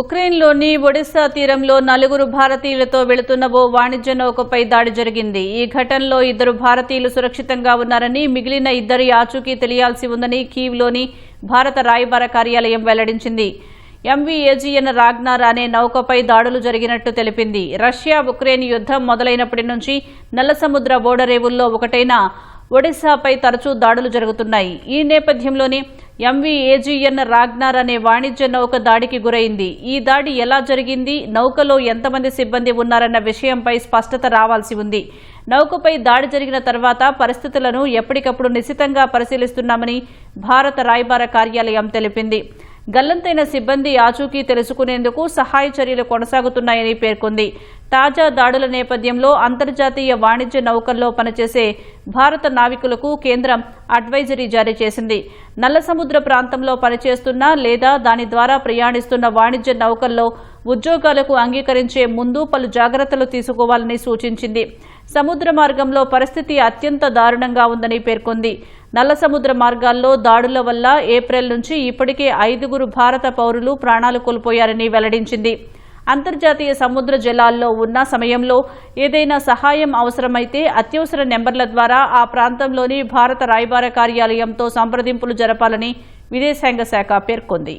ఉక్రెయిన్లోని ఒడిశా తీరంలో 4 భారతీయులతో వెళుతున్న ఓ వాణిజ్య నౌకపై దాడి జరిగింది. ఈ ఘటనలో 2 భారతీయులు సురక్షితంగా ఉన్నారని, మిగిలిన 2 ఆచూకీ తెలియాల్సి ఉందని కీవ్లోని భారత రాయబార కార్యాలయం వెల్లడించింది. ఎంవీ ఏజియన్ రాగ్నార్ అనే నౌకపై దాడులు జరిగినట్టు తెలిపింది. రష్యా ఉక్రెయిన్ యుద్ధం మొదలైనప్పటి నుంచి నల్ల సముద్ర ఓడరేవుల్లో ఒకటైన ఒడిశాపై తరచూ దాడులు జరుగుతున్నాయి. ఈ నేపథ్యంలోనే ఎంవీ ఏజియన్ రాగ్నార్ అనే వాణిజ్య నౌక దాడికి గురైంది. ఈ దాడి ఎలా జరిగింది, నౌకలో ఎంతమంది సిబ్బంది ఉన్నారన్న విషయంపై స్పష్టత రావాల్సి ఉంది. నౌకపై దాడి జరిగిన తర్వాత పరిస్థితులను ఎప్పటికప్పుడు నిశితంగా పరిశీలిస్తున్నామని భారత రాయబార కార్యాలయం తెలిపింది. గల్లంతైన సిబ్బంది ఆచూకీ తెలుసుకునేందుకు సహాయ చర్యలు కొనసాగుతున్నాయని పేర్కొంది. తాజా దాడుల నేపథ్యంలో అంతర్జాతీయ వాణిజ్య నౌకల్లో పనిచేసే భారత నావికులకు కేంద్రం అడ్వైజరీ జారీ చేసింది. నల్ల సముద్ర ప్రాంతంలో పనిచేస్తున్న లేదా దాని ద్వారా ప్రయాణిస్తున్న వాణిజ్య నౌకల్లో ఉద్యోగాలకు అంగీకరించే ముందు పలు జాగ్రత్తలు తీసుకోవాలని సూచించింది. సముద్ర మార్గంలో పరిస్థితి అత్యంత దారుణంగా ఉందని పేర్కొంది. నల్ల సముద్ర మార్గాల్లో దాడుల వల్ల ఏప్రిల్ నుంచి ఇప్పటికే 5 భారత పౌరులు ప్రాణాలు కోల్పోయారని వెల్లడించింది. అంతర్జాతీయ సముద్ర జలాల్లో ఉన్న సమయంలో ఏదైనా సహాయం అవసరమైతే అత్యవసర నెంబర్ల ద్వారా ఆ ప్రాంతంలోని భారత రాయబార కార్యాలయంతో సంప్రదింపులు జరపాలని విదేశాంగ శాఖ పేర్కొంది.